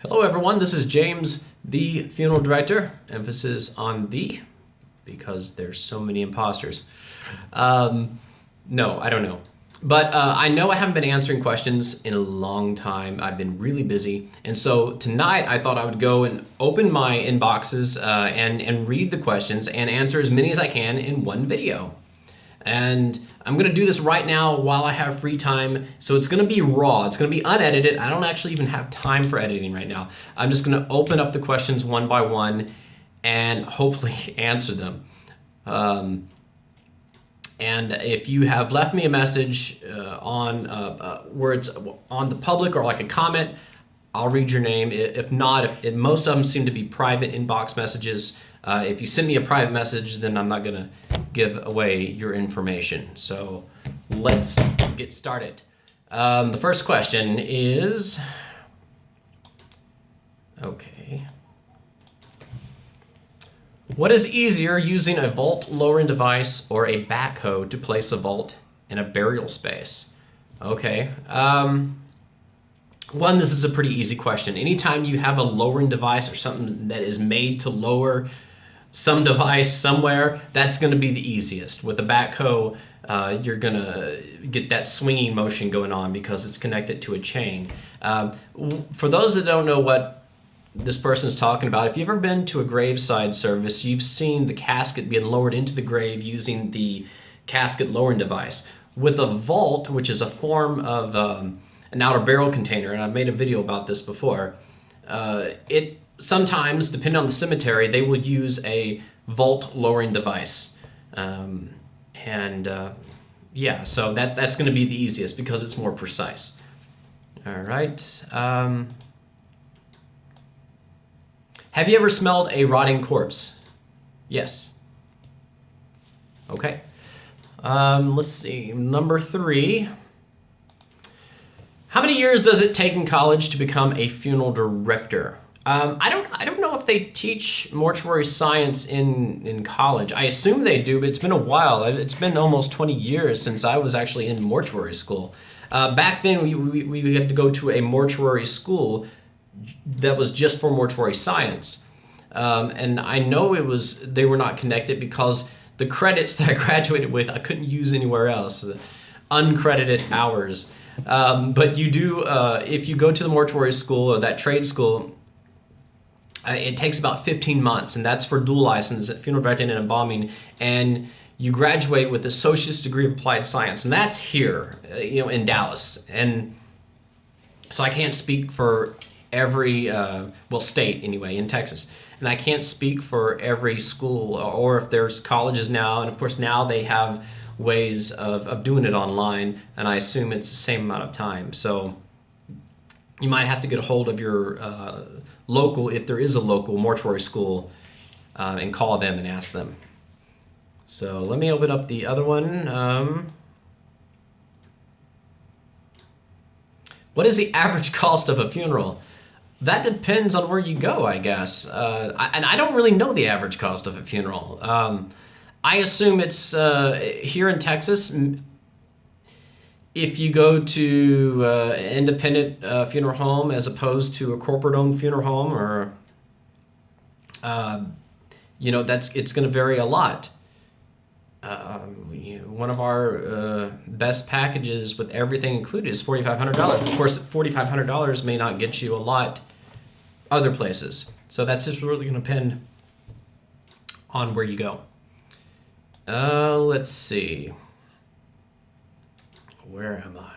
Hello everyone, this is James, the funeral director. Emphasis on the, because there's so many imposters. No, I don't know. But I know I haven't been answering questions in a long time. I've been really busy. And so tonight I thought I would go and open my inboxes and read the questions and answer as many as I can in one video. And I'm gonna do this right now while I have free time. So it's gonna be raw, it's gonna be unedited. I don't actually even have time for editing right now. I'm just gonna open up the questions one by one and hopefully answer them. And if you have left me a message on where it's on the public or like a comment, I'll read your name. If not, if most of them seem to be private inbox messages. If you send me a private message, then I'm not gonna give away your information. So let's get started. The first question is, okay. What is easier, using a vault lowering device or a backhoe to place a vault in a burial space? Okay. One, this is a pretty easy question. Anytime you have a lowering device or something that is made to lower some device somewhere, that's going to be the easiest. With a backhoe, you're going to get that swinging motion going on because it's connected to a chain. For those that don't know what this person is talking about, if you've ever been to a graveside service, you've seen the casket being lowered into the grave using the casket lowering device. With a vault, which is a form of an outer burial container, and I've made a video about this before, it sometimes, depending on the cemetery, they will use a vault lowering device. Yeah, so that's going to be the easiest because it's more precise. All right. Have you ever smelled a rotting corpse? Yes. Okay. Let's see. Number 3. How many years does it take in college to become a funeral director? I don't know if they teach mortuary science in college. I assume they do, but it's been a while. It's been almost 20 years since I was actually in mortuary school. Back then, we had to go to a mortuary school that was just for mortuary science. And I know they were not connected because the credits that I graduated with, I couldn't use anywhere else, uncredited hours. But you do, if you go to the mortuary school or that trade school, it takes about 15 months, and that's for dual license at funeral directing and embalming, and you graduate with associate's degree of applied science, and that's here, in Dallas. And so I can't speak for every, state anyway, in Texas. And I can't speak for every school, or if there's colleges now, and of course now they have ways of doing it online, and I assume it's the same amount of time. So you might have to get a hold of your local, if there is a local mortuary school, and call them and ask them. So let me open up the other one. What is the average cost of a funeral? That depends on where you go, I guess. And I don't really know the average cost of a funeral. I assume it's here in Texas. If you go to an independent funeral home as opposed to a corporate-owned funeral home, or it's going to vary a lot. One of our best packages with everything included is $4,500. Of course, $4,500 may not get you a lot other places. So that's just really going to depend on where you go. Let's see. Where am I?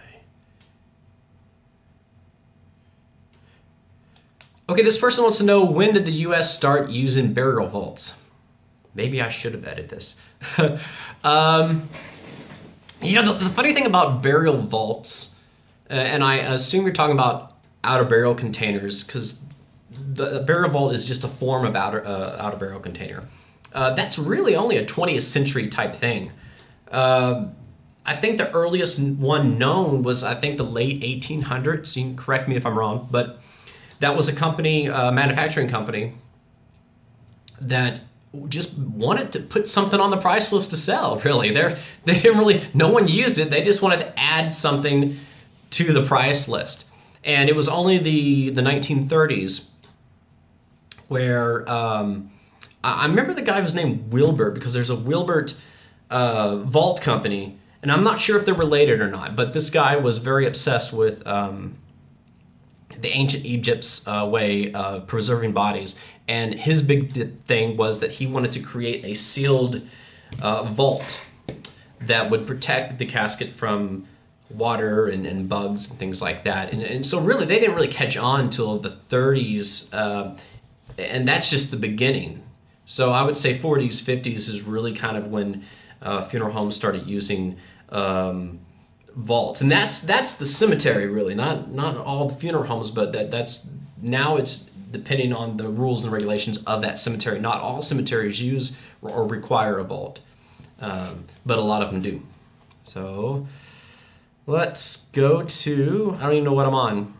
Okay, this person wants to know, when did the U.S. start using burial vaults? Maybe I should have edited this. The funny thing about burial vaults, and I assume you're talking about outer burial containers, because the burial vault is just a form of outer burial container. That's really only a 20th century type thing. I think the earliest one known was, I think, the late 1800s. You can correct me if I'm wrong, but that was a company, manufacturing company, that just wanted to put something on the price list to sell, really. They didn't really, no one used it. They just wanted to add something to the price list. And it was only the 1930s where I remember the guy was named Wilbert, because there's a Wilbert vault company, and I'm not sure if they're related or not, but this guy was very obsessed with the ancient Egypt's way of preserving bodies. And his big thing was that he wanted to create a sealed vault that would protect the casket from water and bugs and things like that. And so really, they didn't really catch on until the 30s, and that's just the beginning. So I would say 40s, 50s is really kind of when funeral homes started using vaults, and that's the cemetery, really, not all the funeral homes, but that's now it's depending on the rules and regulations of that cemetery. Not all cemeteries use or require a vault, but a lot of them do. So let's go to, I don't even know what I'm on.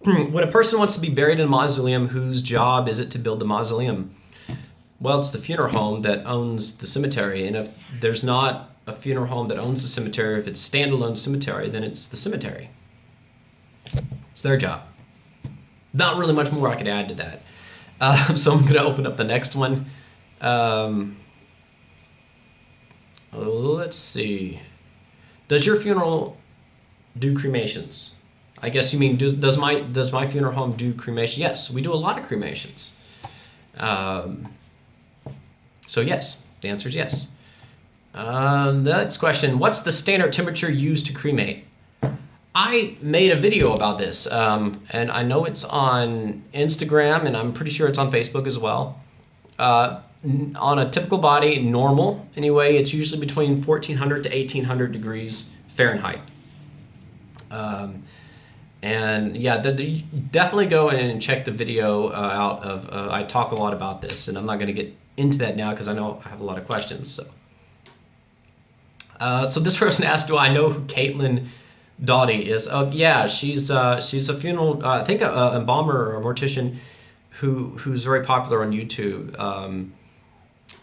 When a person wants to be buried in a mausoleum, whose job is it to build the mausoleum? Well, it's the funeral home that owns the cemetery, and if there's not a funeral home that owns the cemetery, if it's standalone cemetery, then it's the cemetery. It's their job. Not really much more I could add to that. So I'm going to open up the next one. Let's see. Does your funeral do cremations? I guess you mean, does my funeral home do cremation? Yes, we do a lot of cremations. So yes, the answer is yes. The next question, what's the standard temperature used to cremate? I made a video about this, and I know it's on Instagram, and I'm pretty sure it's on Facebook as well. On a typical body, normal anyway, it's usually between 1400 to 1800 degrees Fahrenheit. And yeah, definitely go and check the video out of, I talk a lot about this, and I'm not going to get into that now because I know I have a lot of questions. So this person asked, do I know who Caitlin Doughty is? Oh yeah, she's a funeral, I think a embalmer or a mortician who's very popular on YouTube,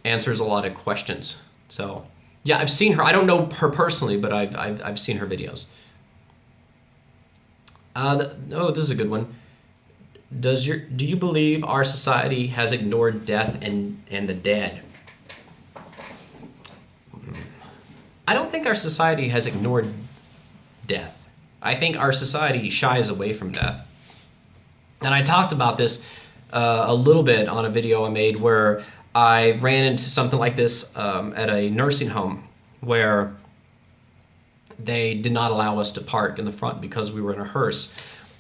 answers a lot of questions. So yeah, I've seen her. I don't know her personally, but I've seen her videos. Oh, this is a good one. Do you believe our society has ignored death and the dead? I don't think our society has ignored death. I think our society shies away from death. And I talked about this a little bit on a video I made where I ran into something like this at a nursing home where they did not allow us to park in the front because we were in a hearse.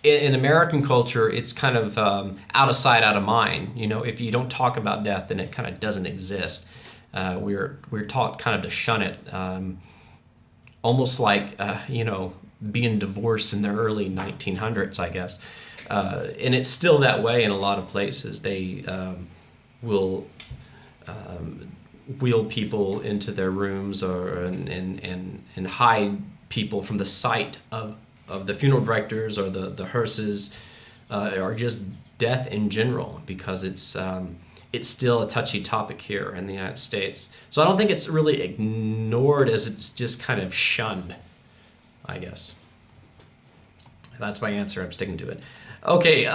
In American culture, it's kind of out of sight, out of mind. You know, if you don't talk about death, then it kind of doesn't exist. We're taught kind of to shun it, almost like being divorced in the early 1900s, I guess. And it's still that way in a lot of places. They will wheel people into their rooms and hide people from the sight of the funeral directors or the hearses, or just death in general, because it's still a touchy topic here in the United States. So I don't think it's really ignored, as it's just kind of shunned, I guess. That's my answer. I'm sticking to it. Okay,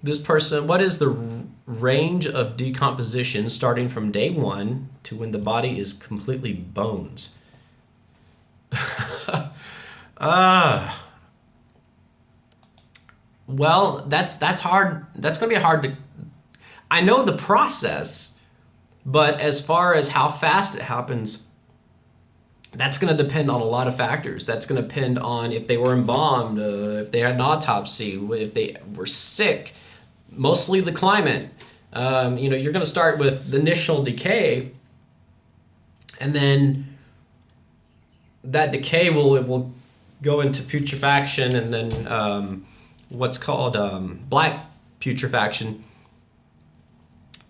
this person, what is the range of decomposition starting from day one to when the body is completely bones? Well, that's hard. That's going to be hard to... I know the process, but as far as how fast it happens, that's going to depend on a lot of factors. That's going to depend on if they were embalmed, if they had an autopsy, if they were sick, mostly the climate. You're going to start with the initial decay, and then that decay will go into putrefaction, and then what's called black putrefaction.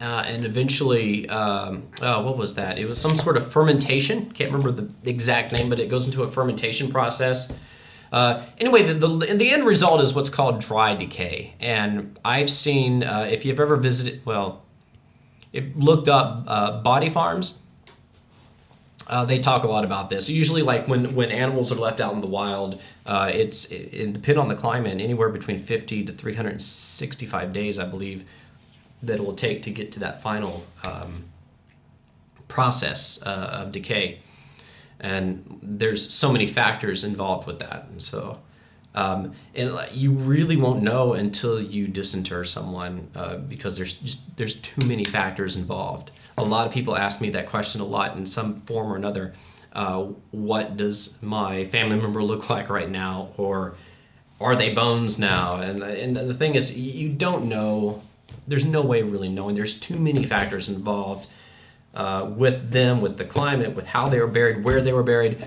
And eventually, what was that? It was some sort of fermentation. Can't remember the exact name, but it goes into a fermentation process. Anyway, the end result is what's called dry decay. And I've seen, if you've ever visited, looked up body farms, They talk a lot about this. Usually, like when animals are left out in the wild, it depends on the climate, anywhere between 50 to 365 days, I believe, that it will take to get to that final process of decay. And there's so many factors involved with that. And so, and you really won't know until you disinter someone because there's too many factors involved. A lot of people ask me that question a lot in some form or another. What does my family member look like right now, or are they bones now? And the thing is, you don't know. There's no way of really knowing. There's too many factors involved with them, with the climate, with how they were buried, where they were buried.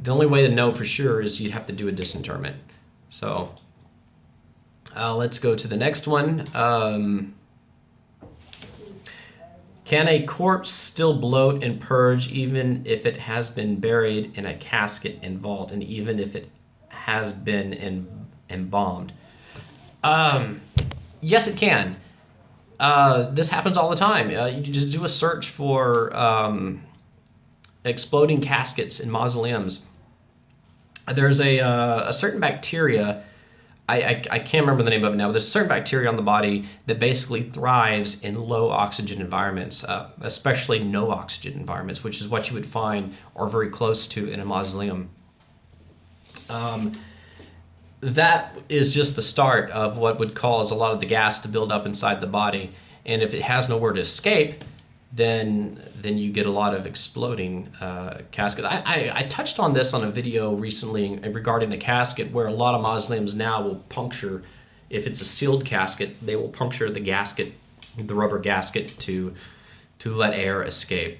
The only way to know for sure is you'd have to do a disinterment. So let's go to the next one. Can a corpse still bloat and purge even if it has been buried in a casket and vault, and even if it has been embalmed? Yes, it can. This happens all the time. You just do a search for exploding caskets in mausoleums. There's a certain bacteria, I can't remember the name of it now, but there's a certain bacteria on the body that basically thrives in low oxygen environments, especially no oxygen environments, which is what you would find or very close to in a mausoleum. That is just the start of what would cause a lot of the gas to build up inside the body. And if it has nowhere to escape, then you get a lot of exploding casket. I touched on this on a video recently regarding the casket, where a lot of mausoleums now will puncture, if it's a sealed casket, they will puncture the gasket, the rubber gasket, to let air escape.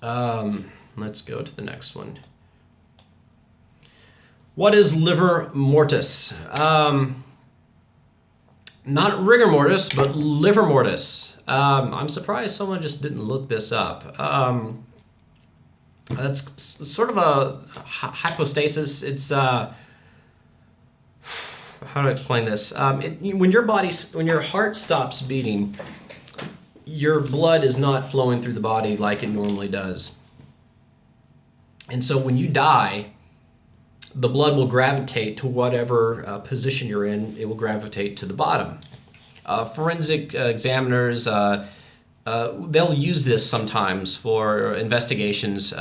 Let's go to the next one. What is livor mortis? Not rigor mortis, but livor mortis. I'm surprised someone just didn't look this up. That's sort of a hypostasis. It's how do I explain this? When your heart stops beating, your blood is not flowing through the body like it normally does. And so when you die, the blood will gravitate to whatever position you're in. It will gravitate to the bottom. Forensic examiners, they'll use this sometimes for investigations.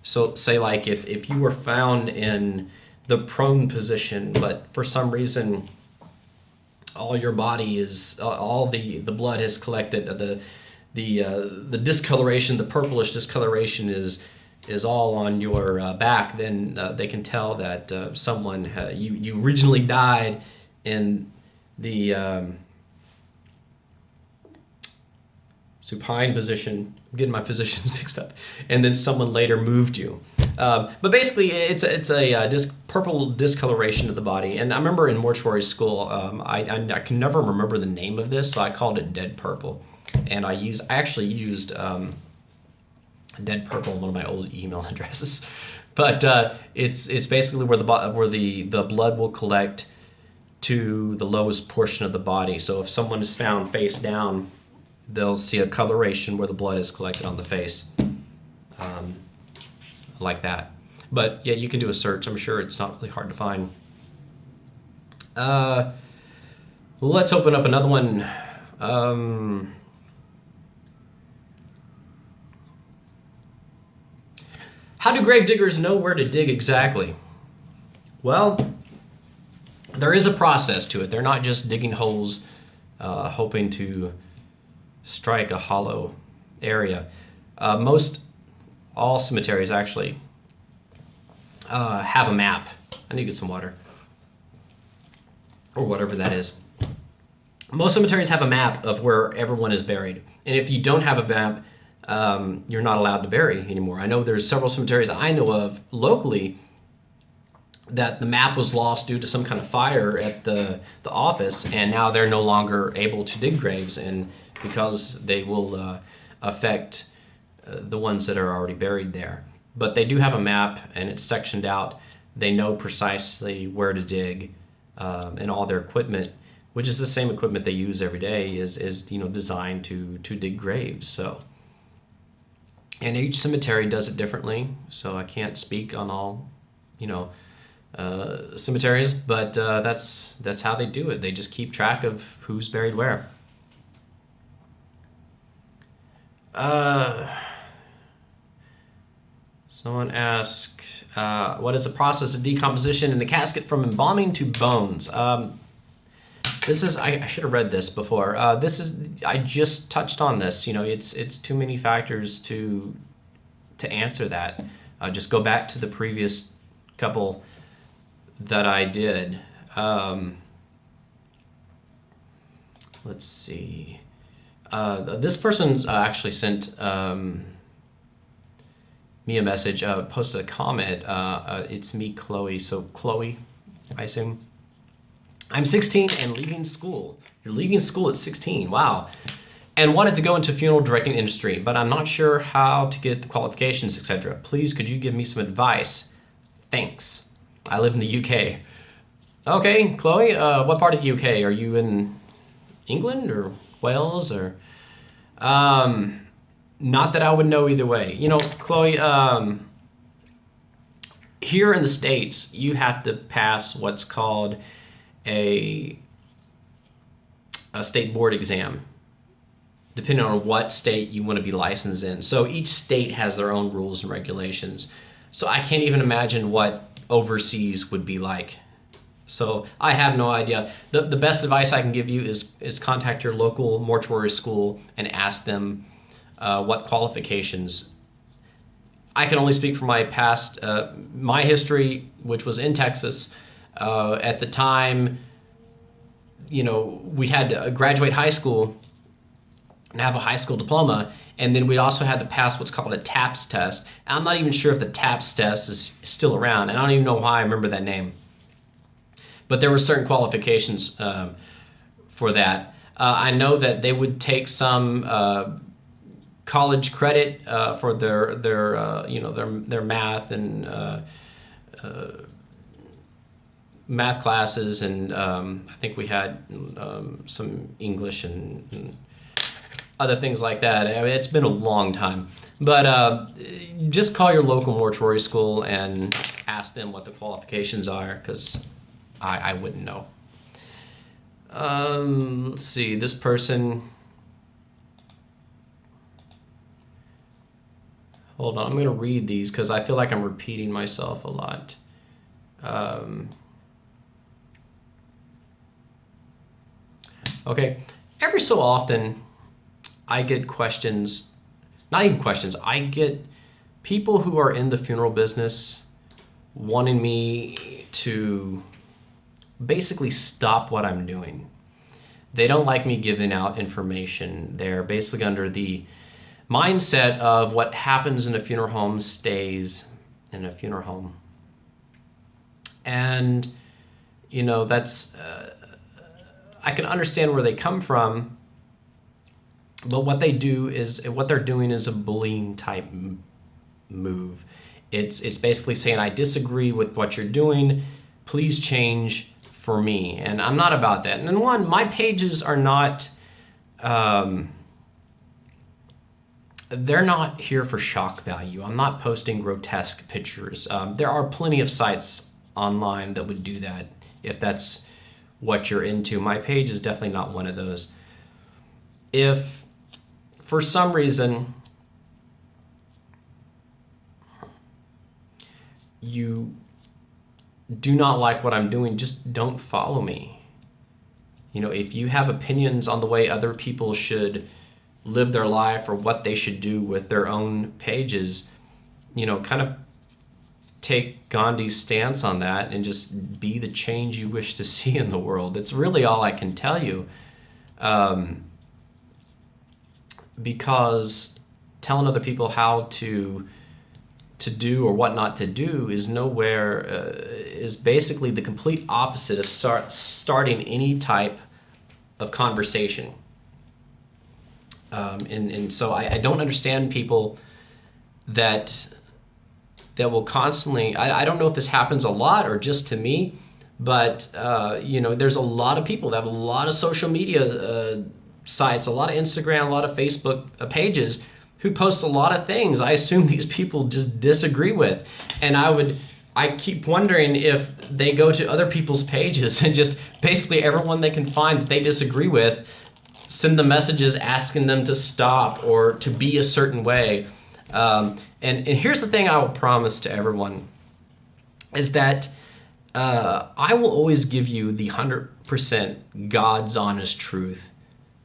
So say like if you were found in the prone position, but for some reason all your body is, all the blood has collected, the discoloration, the purplish discoloration is all on your back, then they can tell that someone, you originally died in the supine position. I'm getting my positions mixed up, and then someone later moved you. But basically, it's a purple discoloration of the body. And I remember in mortuary school, I can never remember the name of this, so I called it dead purple, and I actually used dead purple in one of my old email addresses. But it's basically where the blood will collect to the lowest portion of the body. So if someone is found face down, they'll see a coloration where the blood is collected on the face, like that. But yeah, you can do a search. I'm sure it's not really hard to find. Let's open up another one. How do grave diggers know where to dig exactly? Well, there is a process to it. They're not just digging holes, hoping to strike a hollow area. All cemeteries actually have a map. I need to get some water, or whatever that is. Most cemeteries have a map of where everyone is buried, and if you don't have a map, you're not allowed to bury anymore. I know there's several cemeteries I know of locally that the map was lost due to some kind of fire at the office, and now they're no longer able to dig graves, and because they will affect the ones that are already buried there. But they do have a map, and it's sectioned out. They know precisely where to dig, and all their equipment, which is the same equipment they use every day, is designed to dig graves. So and each cemetery does it differently. So I can't speak on all, you know, cemeteries, but that's how they do it. They just keep track of who's buried where. Someone asked, what is the process of decomposition in the casket from embalming to bones? This is, I should have read this before. I just touched on this. You know, it's too many factors to answer that. Just go back to the previous couple that I did. Let's see. This person actually sent me a message, posted a comment. It's me, Chloe. So Chloe, I assume. I'm 16 and leaving school. You're leaving school at 16. Wow. And wanted to go into funeral directing industry, but I'm not sure how to get the qualifications, etc. Please, could you give me some advice? Thanks. I live in the UK. Okay, Chloe, what part of the UK? Are you in England or Wales or? Not that I would know either way. You know, Chloe, here in the States, you have to pass what's called a state board exam, depending on what state you want to be licensed in. So each state has their own rules and regulations. So I can't even imagine what overseas would be like. So I have no idea. The best advice I can give you is contact your local mortuary school and ask them what qualifications. I can only speak for my past, my history, which was in Texas. At the time, you know, we had to graduate high school and have a high school diploma, and then we also had to pass what's called a TAPS test. I'm not even sure if the TAPS test is still around, and I don't even know why I remember that name. But there were certain qualifications for that. I know that they would take some college credit for their math and math classes, and I think we had some English and other things like that. I mean, it's been a long time, but just call your local mortuary school and ask them what the qualifications are, because I wouldn't know. Let's see, this person. Hold on, I'm going to read these because I feel like I'm repeating myself a lot. Okay, every so often I get questions, not even questions, I get people who are in the funeral business wanting me to basically stop what I'm doing. They don't like me giving out information. They're basically under the mindset of what happens in a funeral home stays in a funeral home. And, you know, that's, I can understand where they come from, but what they're doing is a bullying type move. It's basically saying, I disagree with what you're doing, please change for me. And I'm not about that. And one, my pages are not, they're not here for shock value. I'm not posting grotesque pictures. There are plenty of sites online that would do that if that's what you're into. My page is definitely not one of those. If for some reason you do not like what I'm doing, just don't follow me. You know, if you have opinions on the way other people should live their life or what they should do with their own pages, you know, kind of take Gandhi's stance on that and just be the change you wish to see in the world. It's really all I can tell you. Because telling other people how to do or what not to do is is basically the complete opposite of starting any type of conversation. And so I don't understand people that will constantly, I don't know if this happens a lot or just to me, but you know, there's a lot of people that have a lot of social media sites, a lot of Instagram, a lot of Facebook pages who post a lot of things I assume these people just disagree with. And I keep wondering if they go to other people's pages and just basically everyone they can find that they disagree with, send them messages asking them to stop or to be a certain way. And here's the thing I will promise to everyone is that I will always give you the 100% God's honest truth,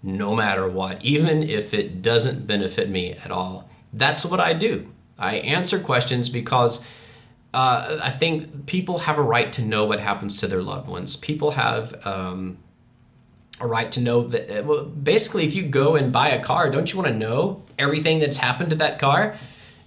no matter what, even if it doesn't benefit me at all. That's what I do. I answer questions because I think people have a right to know what happens to their loved ones. People have a right to know that, well, basically, if you go and buy a car, don't you want to know everything that's happened to that car?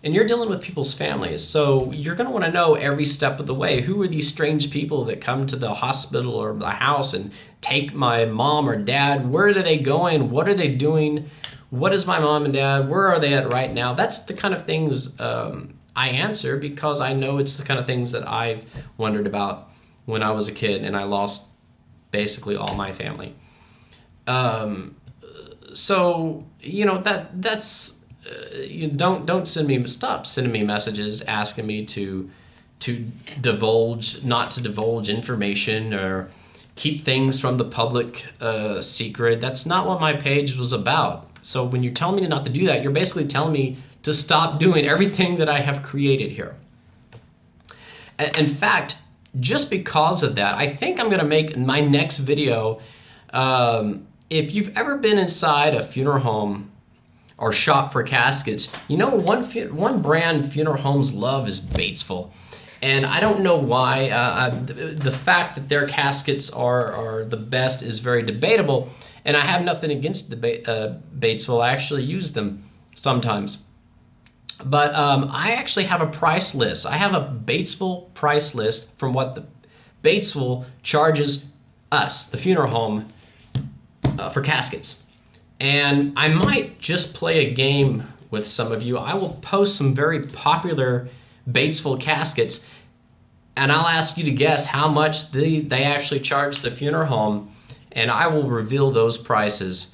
And you're dealing with people's families, so you're going to want to know every step of the way. Who are these strange people that come to the hospital or the house and take my mom or dad? Where are they going? What are they doing? What is my mom and dad? Where are they at right now? That's the kind of things I answer because I know it's the kind of things that I've wondered about when I was a kid and I lost basically all my family. So, you know, that's... you don't stop sending me messages asking me to not to divulge information or keep things from the public secret. That's not what my page was about. So when you're telling me not to do that, you're basically telling me to stop doing everything that I have created here. In fact, just because of that, I think I'm going to make my next video. If you've ever been inside a funeral home or shop for caskets, you know one brand funeral homes love is Batesville. And I don't know why. The fact that their caskets are the best is very debatable, and I have nothing against Batesville. I actually use them sometimes. But I actually have a price list. I have a Batesville price list from what the Batesville charges us, the funeral home, for caskets. And I might just play a game with some of you. I will post some very popular Batesville caskets, and I'll ask you to guess how much they actually charge the funeral home, and I will reveal those prices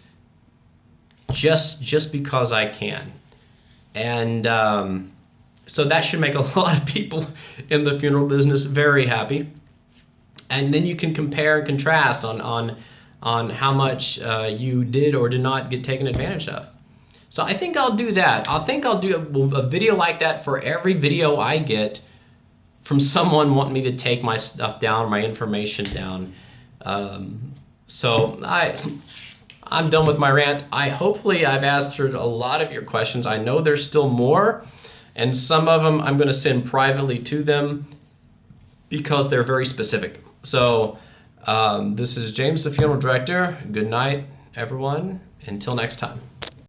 just because I can. And so that should make a lot of people in the funeral business very happy. And then you can compare and contrast on how much you did or did not get taken advantage of. So I think I'll do that. I think I'll do a video like that for every video I get from someone wanting me to take my stuff down, my information down. So I'm done with my rant. Hopefully I've answered a lot of your questions. I know there's still more, and some of them I'm going to send privately to them because they're very specific. So this is James, the funeral director. Good night, everyone. Until next time.